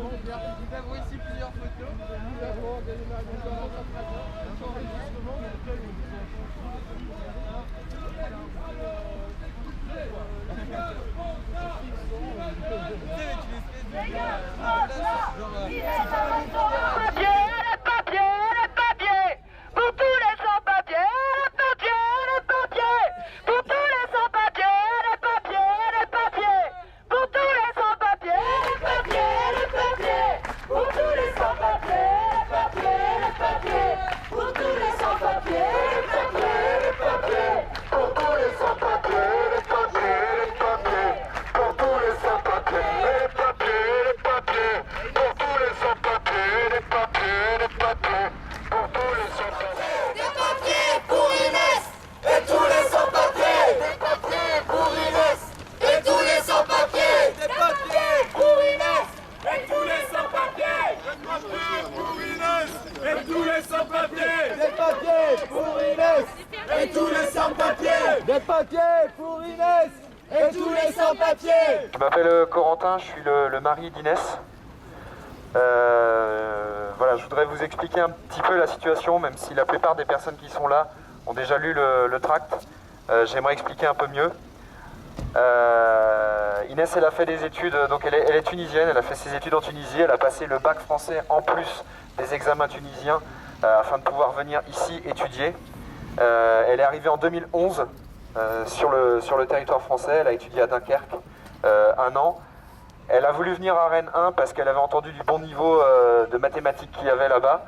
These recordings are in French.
Nous avons ici plusieurs photos. Nous avons des enregistrements dans lequel Je m'appelle Corentin, je suis le mari d'Inès. Voilà, je voudrais vous expliquer un petit peu la situation, même si la plupart des personnes qui sont là ont déjà lu le tract. J'aimerais expliquer un peu mieux. Inès, elle a fait des études, donc elle est tunisienne, elle a fait ses études en Tunisie, elle a passé le bac français en plus des examens tunisiens afin de pouvoir venir ici étudier. Elle est arrivée en 2011 sur le territoire français, elle a étudié à Dunkerque 1 an. Elle a voulu venir à Rennes 1 parce qu'elle avait entendu du bon niveau de mathématiques qu'il y avait là-bas.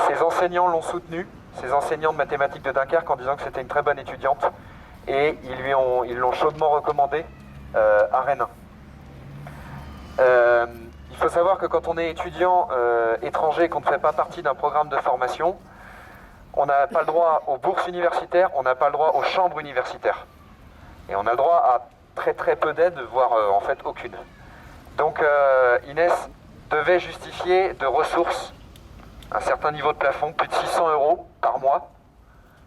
Ses enseignants l'ont soutenue, ses enseignants de mathématiques de Dunkerque, en disant que c'était une très bonne étudiante. Et ils l'ont chaudement recommandée à Rennes 1. Il faut savoir que quand on est étudiant étranger et qu'on ne fait pas partie d'un programme de formation, on n'a pas le droit aux bourses universitaires, on n'a pas le droit aux chambres universitaires. Et on a le droit à très très peu d'aide, voire en fait aucune. Donc Inès devait justifier de ressources un certain niveau de plafond, plus de 600 € par mois.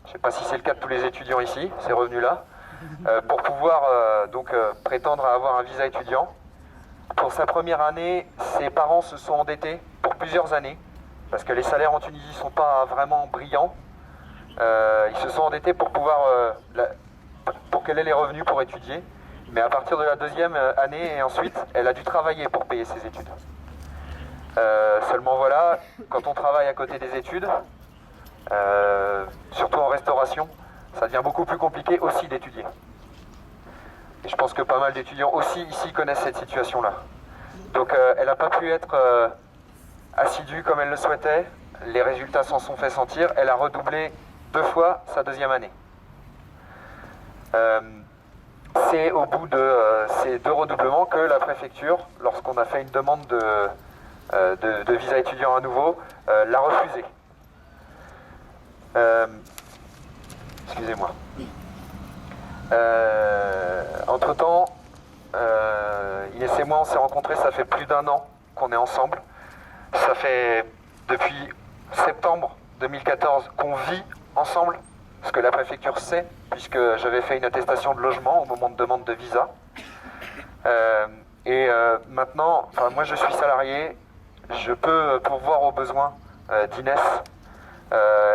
Je ne sais pas si c'est le cas de tous les étudiants ici, ces revenus-là, pour pouvoir prétendre à avoir un visa étudiant. Pour sa première année, ses parents se sont endettés pour plusieurs années, parce que les salaires en Tunisie ne sont pas vraiment brillants. Ils se sont endettés pour pour qu'elle ait les revenus pour étudier. Mais à partir de la deuxième année et ensuite, elle a dû travailler pour payer ses études. Seulement voilà, quand on travaille à côté des études, surtout en restauration, ça devient beaucoup plus compliqué aussi d'étudier. Et je pense que pas mal d'étudiants aussi ici connaissent cette situation-là. Donc elle n'a pas pu être assidue comme elle le souhaitait, les résultats s'en sont fait sentir, elle a redoublé 2 fois sa deuxième année. C'est au bout de ces 2 redoublements que la préfecture, lorsqu'on a fait une demande de visa étudiant à nouveau, l'a refusé. Excusez-moi. Entre-temps, Inès et moi on s'est rencontrés, ça fait plus d'1 an qu'on est ensemble. Ça fait depuis septembre 2014 qu'on vit ensemble, ce que la préfecture sait, puisque j'avais fait une attestation de logement au moment de demande de visa. Maintenant, moi je suis salarié, je peux pourvoir aux besoins d'Inès.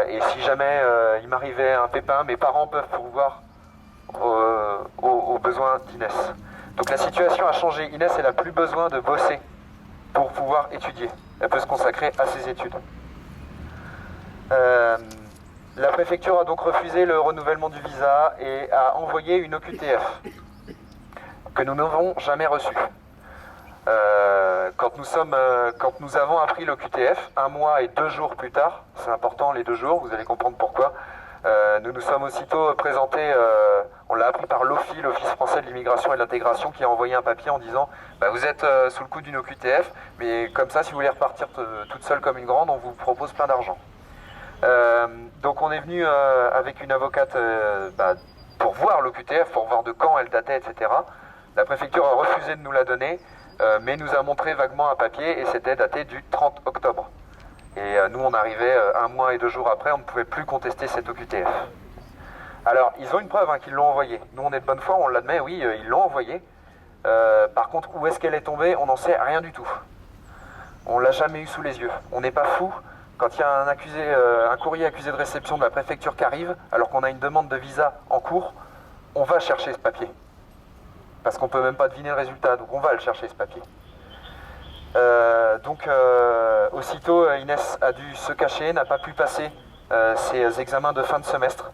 Et si jamais il m'arrivait un pépin, mes parents peuvent pourvoir aux besoins d'Inès. Donc la situation a changé. Inès, elle n'a plus besoin de bosser pour pouvoir étudier. Elle peut se consacrer à ses études. La préfecture a donc refusé le renouvellement du visa et a envoyé une OQTF que nous n'avons jamais reçue. Quand nous avons appris l'OQTF, 1 mois et 2 jours plus tard, c'est important les 2 jours, vous allez comprendre pourquoi, nous nous sommes aussitôt présentés, on l'a appris par l'OFI, l'Office français de l'immigration et de l'intégration, qui a envoyé un papier en disant vous êtes sous le coup d'une OQTF, mais comme ça, si vous voulez repartir toute seule comme une grande, on vous propose plein d'argent. Donc on est venu avec une avocate pour voir l'OQTF, pour voir de quand elle datait, etc. La préfecture a refusé de nous la donner, mais nous a montré vaguement un papier et c'était daté du 30 octobre. Et nous on arrivait 1 mois et 2 jours après, on ne pouvait plus contester cette OQTF. Alors ils ont une preuve qu'ils l'ont envoyée. Nous on est de bonne foi, on l'admet, oui, ils l'ont envoyée. Par contre, où est-ce qu'elle est tombée, on n'en sait rien du tout. On ne l'a jamais eu sous les yeux. On n'est pas fou. Quand il y a un courrier accusé de réception de la préfecture qui arrive, alors qu'on a une demande de visa en cours, on va chercher ce papier. Parce qu'on ne peut même pas deviner le résultat, donc on va le chercher ce papier. Aussitôt, Inès a dû se cacher, n'a pas pu passer ses examens de fin de semestre.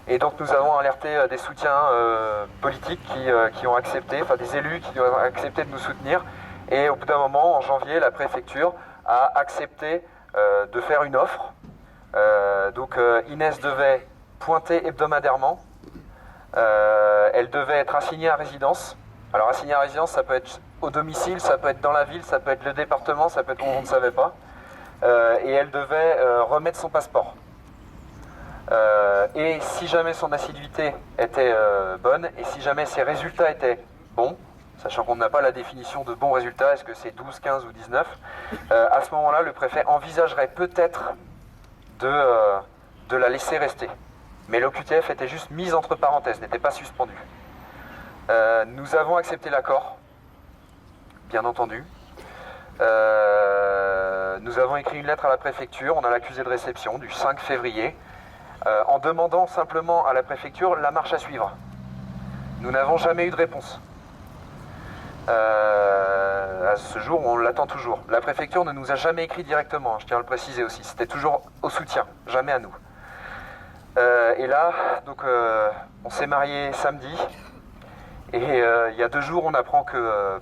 Et donc nous avons alerté des soutiens politiques qui ont accepté, enfin des élus qui ont accepté de nous soutenir. Et au bout d'un moment, en janvier, la préfecture a accepté de faire une offre. Inès devait pointer hebdomadairement. Elle devait être assignée à résidence. Alors assignée à résidence, ça peut être au domicile, ça peut être dans la ville, ça peut être le département, ça peut être où on ne savait pas. Et elle devait remettre son passeport. Et si jamais son assiduité était bonne, et si jamais ses résultats étaient bons, sachant qu'on n'a pas la définition de bons résultats, est-ce que c'est 12, 15 ou 19, à ce moment-là, le préfet envisagerait peut-être de la laisser rester. Mais l'OQTF était juste mise entre parenthèses, n'était pas suspendue. Nous avons accepté l'accord, bien entendu. Nous avons écrit une lettre à la préfecture, on a l'accusé de réception du 5 février, en demandant simplement à la préfecture la marche à suivre. Nous n'avons jamais eu de réponse. À ce jour, on l'attend toujours. La préfecture ne nous a jamais écrit directement, je tiens à le préciser aussi. C'était toujours au soutien, jamais à nous. Et là, on s'est mariés samedi. Et il y a 2 jours, on apprend que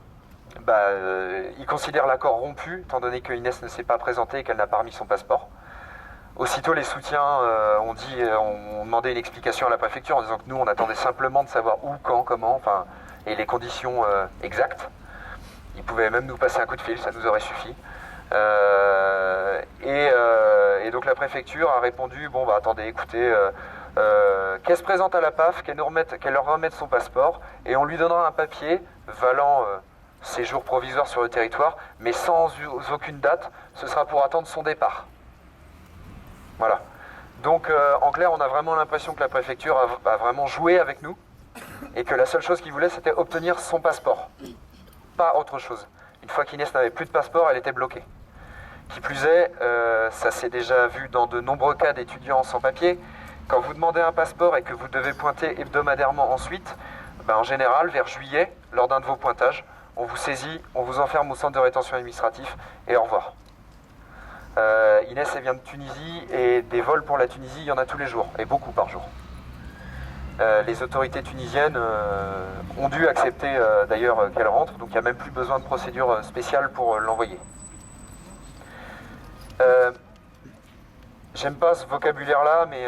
il considère l'accord rompu, étant donné que Inès ne s'est pas présentée et qu'elle n'a pas remis son passeport. Aussitôt, les soutiens ont demandé une explication à la préfecture en disant que nous, on attendait simplement de savoir où, quand, comment, et les conditions exactes. Ils pouvaient même nous passer un coup de fil, ça nous aurait suffi. Et donc la préfecture a répondu, attendez, écoutez, qu'elle se présente à la PAF, qu'elle leur remette son passeport, et on lui donnera un papier valant séjour provisoire sur le territoire, mais sans aucune date, ce sera pour attendre son départ. Voilà. Donc en clair, on a vraiment l'impression que la préfecture a vraiment joué avec nous, et que la seule chose qu'ils voulaient, c'était obtenir son passeport. Pas autre chose. Une fois qu'Inès n'avait plus de passeport, elle était bloquée. Qui plus est, ça s'est déjà vu dans de nombreux cas d'étudiants sans papier. Quand vous demandez un passeport et que vous devez pointer hebdomadairement ensuite, en général, vers juillet, lors d'un de vos pointages, on vous saisit, on vous enferme au centre de rétention administratif et au revoir. Inès, elle vient de Tunisie et des vols pour la Tunisie, il y en a tous les jours, et beaucoup par jour. Les autorités tunisiennes ont dû accepter d'ailleurs qu'elle rentre, donc il n'y a même plus besoin de procédure spéciale pour l'envoyer. J'aime pas ce vocabulaire-là, mais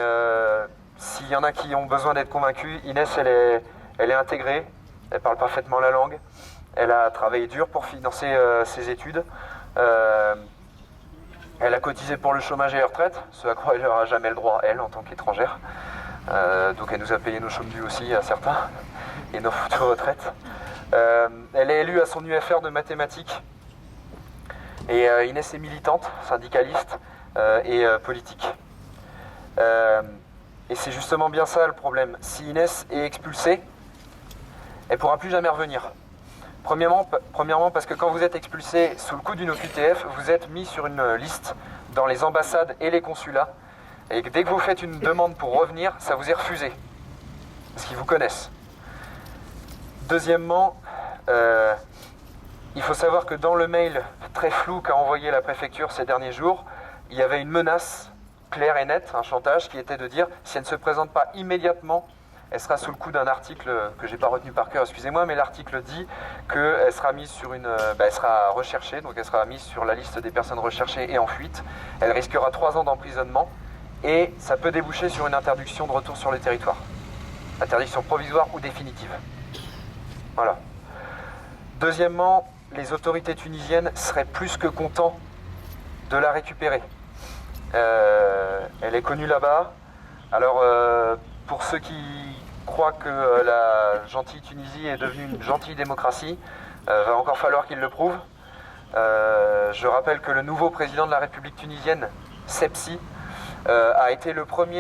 s'il y en a qui ont besoin d'être convaincus, Inès, elle est intégrée, elle parle parfaitement la langue, elle a travaillé dur pour financer ses études, elle a cotisé pour le chômage et la retraite, ce à quoi elle n'aura jamais le droit, elle, en tant qu'étrangère. Donc elle nous a payé nos chômes dus aussi, à certains, et nos futures retraites. Elle est élue à son UFR de mathématiques, et Inès est militante, syndicaliste et politique. Et c'est justement bien ça le problème. Si Inès est expulsée, elle ne pourra plus jamais revenir. Premièrement parce que quand vous êtes expulsé sous le coup d'une OQTF, vous êtes mis sur une liste dans les ambassades et les consulats. Et que dès que vous faites une demande pour revenir, ça vous est refusé. Parce qu'ils vous connaissent. Deuxièmement, il faut savoir que dans le mail très flou qu'a envoyé la préfecture ces derniers jours, il y avait une menace claire et nette, un chantage qui était de dire si elle ne se présente pas immédiatement, elle sera sous le coup d'un article que j'ai pas retenu par cœur, excusez-moi, mais l'article dit qu'elle sera mise sur elle sera recherchée, donc elle sera mise sur la liste des personnes recherchées et en fuite. Elle risquera 3 ans d'emprisonnement et ça peut déboucher sur une interdiction de retour sur le territoire. Interdiction provisoire ou définitive. Voilà. Deuxièmement, les autorités tunisiennes seraient plus que contents de la récupérer. Elle est connue là-bas. Alors, pour ceux qui croient que la gentille Tunisie est devenue une gentille démocratie, va encore falloir qu'ils le prouvent. Je rappelle que le nouveau président de la République tunisienne, Sepsi, a été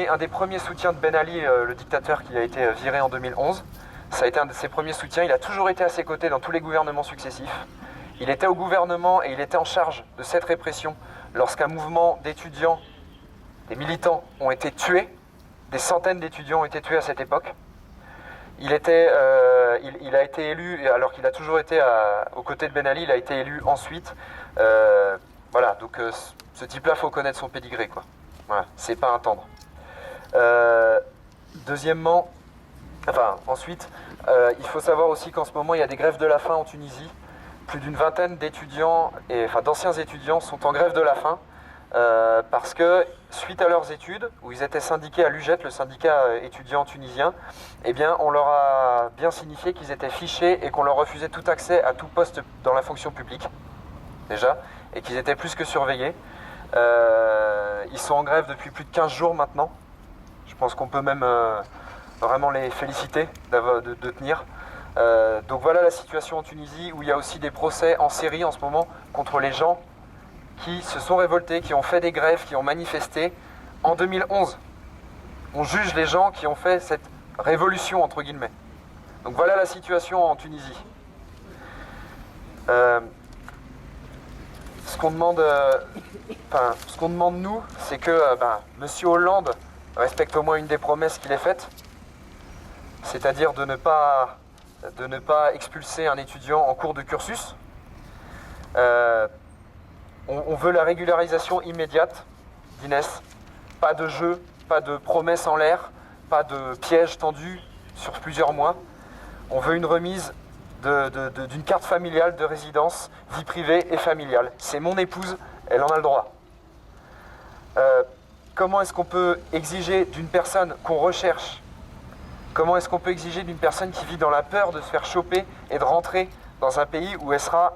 un des premiers soutiens de Ben Ali, le dictateur qui a été viré en 2011. Ça a été un de ses premiers soutiens. Il a toujours été à ses côtés dans tous les gouvernements successifs. Il était au gouvernement et il était en charge de cette répression lorsqu'un mouvement d'étudiants, des militants ont été tués, des centaines d'étudiants ont été tués à cette époque. Il a été élu, alors qu'il a toujours été aux côtés de Ben Ali, il a été élu ensuite. Voilà, donc ce type-là, il faut connaître son pédigré, quoi. Voilà, c'est pas un tendre. Deuxièmement, ensuite, il faut savoir aussi qu'en ce moment, il y a des grèves de la faim en Tunisie. Plus d'une vingtaine d'étudiants, d'anciens étudiants sont en grève de la faim parce que, suite à leurs études, où ils étaient syndiqués à l'UGET, le syndicat étudiant tunisien, eh bien, on leur a bien signifié qu'ils étaient fichés et qu'on leur refusait tout accès à tout poste dans la fonction publique, déjà, et qu'ils étaient plus que surveillés. Ils sont en grève depuis plus de 15 jours maintenant. Je pense qu'on peut même vraiment les féliciter de tenir. Donc voilà la situation en Tunisie, où il y a aussi des procès en série en ce moment contre les gens qui se sont révoltés, qui ont fait des grèves, qui ont manifesté en 2011. On juge les gens qui ont fait cette révolution, entre guillemets. Donc voilà la situation en Tunisie. Ce qu'on demande nous, c'est que Monsieur Hollande respecte au moins une des promesses qu'il ait faites, c'est-à-dire de ne pas expulser un étudiant en cours de cursus. On veut la régularisation immédiate d'Inès. Pas de jeu, pas de promesses en l'air, pas de pièges tendus sur plusieurs mois. On veut une remise d'une carte familiale de résidence, vie privée et familiale. C'est mon épouse, elle en a le droit. Comment est-ce qu'on peut exiger d'une personne qu'on recherche, comment est-ce qu'on peut exiger d'une personne qui vit dans la peur de se faire choper et de rentrer dans un pays où elle sera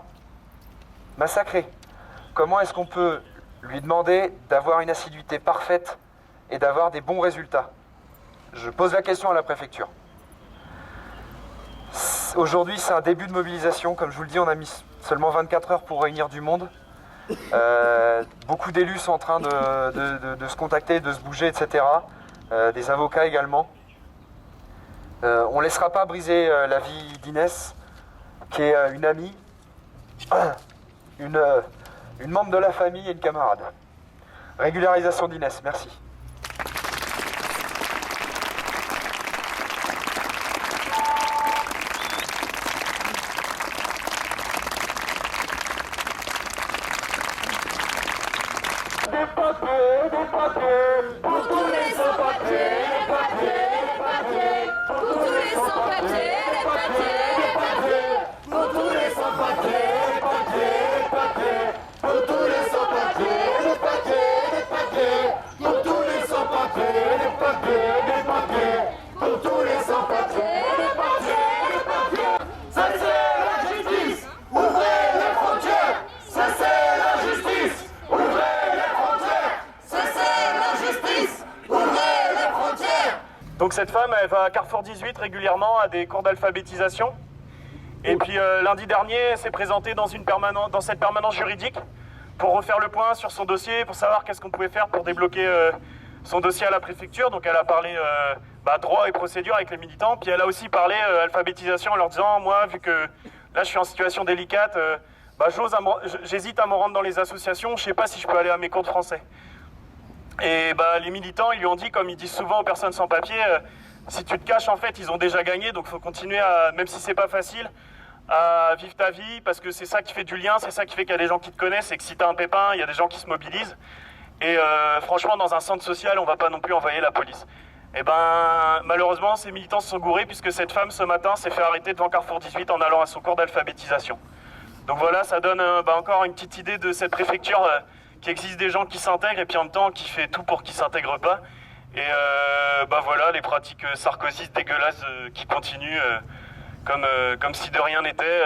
massacrée? Comment est-ce qu'on peut lui demander d'avoir une assiduité parfaite et d'avoir des bons résultats? Je pose la question à la préfecture. Aujourd'hui, c'est un début de mobilisation. Comme je vous le dis, on a mis seulement 24 heures pour réunir du monde. Beaucoup d'élus sont en train de se contacter, de se bouger, etc. Des avocats également. On ne laissera pas briser la vie d'Inès, qui est une amie, une membre de la famille et une camarade. Régularisation d'Inès, merci. Pour tous les sans-papiers, les papiers, les papiers. Pour tous les sans-papiers, les papiers, les papiers. Pour tous les sans-papiers, les papiers, les papiers. Pour tous les sans-papiers, les papiers, les papiers. Pour tous les sans-papiers, les papiers, les papiers. Pour tous les sans-papiers, les papiers, les papiers. Ça c'est la justice. Ouvrez les frontières. Ça c'est la justice. Ouvrez les frontières. Ça c'est la justice. Ouvrez les frontières. Donc cette femme, elle va à Carrefour 18 régulièrement à des cours d'alphabétisation. Et puis lundi dernier, elle s'est présentée dans cette permanence juridique pour refaire le point sur son dossier, pour savoir qu'est-ce qu'on pouvait faire pour débloquer son dossier à la préfecture. Donc elle a parlé droit et procédure avec les militants. Puis elle a aussi parlé alphabétisation en leur disant, moi, vu que là je suis en situation délicate, j'hésite à me rendre dans les associations, je sais pas si je peux aller à mes cours de français. Et les militants, ils lui ont dit, comme ils disent souvent aux personnes sans papier, si tu te caches, en fait, ils ont déjà gagné, donc il faut continuer à, même si c'est pas facile, à vivre ta vie, parce que c'est ça qui fait du lien, c'est ça qui fait qu'il y a des gens qui te connaissent, et que si t'as un pépin, il y a des gens qui se mobilisent. Et franchement, dans un centre social, on va pas non plus envoyer la police. Et malheureusement, ces militants se sont gourés, puisque cette femme, ce matin, s'est fait arrêter devant Carrefour 18 en allant à son cours d'alphabétisation. Donc voilà, ça donne encore une petite idée de cette préfecture qui existe des gens qui s'intègrent, et puis en même temps, qui fait tout pour qu'ils s'intègrent pas. Et voilà, les pratiques sarkozystes dégueulasses qui continuent comme si de rien n'était.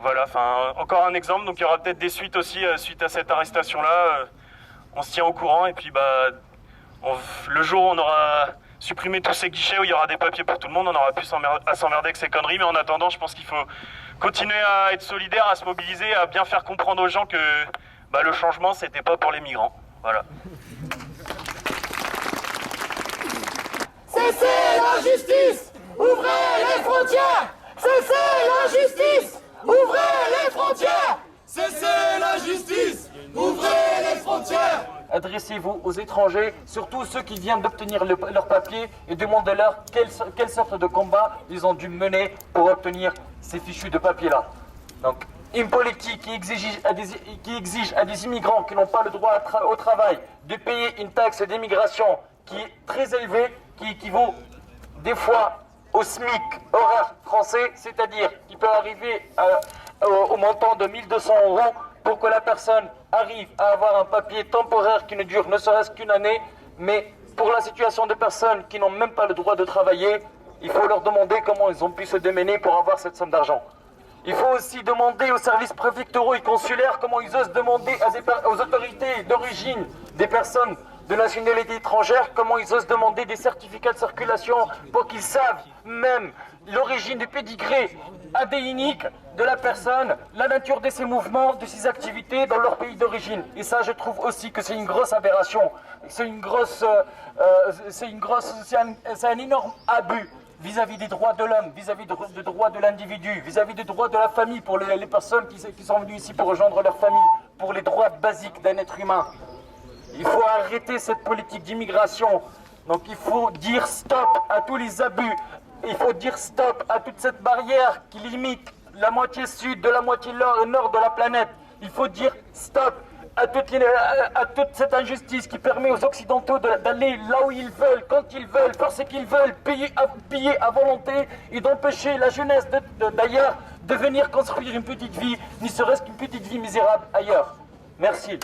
Voilà, encore un exemple. Donc il y aura peut-être des suites aussi suite à cette arrestation-là. On se tient au courant, et puis le jour où on aura supprimé tous ces guichets où il y aura des papiers pour tout le monde, on aura plus à s'emmerder avec ces conneries. Mais en attendant, je pense qu'il faut continuer à être solidaire, à se mobiliser, à bien faire comprendre aux gens que le changement, c'était pas pour les migrants. Voilà. Cessez la justice. Ouvrez les frontières. Cessez la justice. Ouvrez les frontières. Cessez l'injustice. Ouvrez les frontières. Adressez-vous aux étrangers, surtout ceux qui viennent d'obtenir leur papier, et demandez-leur quelle sorte de combat ils ont dû mener pour obtenir ces fichus de papier-là. Donc, une politique qui exige à des immigrants qui n'ont pas le droit au travail de payer une taxe d'immigration qui est très élevée, qui équivaut des fois au SMIC horaire français, c'est-à-dire qui peut arriver au montant de 1200 € pour que la personne arrive à avoir un papier temporaire qui ne dure ne serait-ce qu'une année, mais pour la situation de personnes qui n'ont même pas le droit de travailler, il faut leur demander comment ils ont pu se démener pour avoir cette somme d'argent. Il faut aussi demander aux services préfectoraux et consulaires comment ils osent demander aux autorités d'origine des personnes de nationalité étrangère, comment ils osent demander des certificats de circulation pour qu'ils savent même l'origine du pédigré adéinique de la personne, la nature de ses mouvements, de ses activités dans leur pays d'origine. Et ça, je trouve aussi que c'est une grosse aberration. C'est un énorme abus vis-à-vis des droits de l'homme, vis-à-vis des droits de l'individu, vis-à-vis des droits de la famille pour les personnes qui sont venues ici pour rejoindre leur famille, pour les droits basiques d'un être humain. Il faut arrêter cette politique d'immigration. Donc il faut dire stop à tous les abus. Il faut dire stop à toute cette barrière qui limite la moitié sud de la moitié nord de la planète. Il faut dire stop à toute cette injustice qui permet aux Occidentaux d'aller là où ils veulent, quand ils veulent, faire ce qu'ils veulent, payer à volonté, et d'empêcher la jeunesse d'ailleurs de venir construire une petite vie, ne serait-ce qu'une petite vie misérable ailleurs. Merci.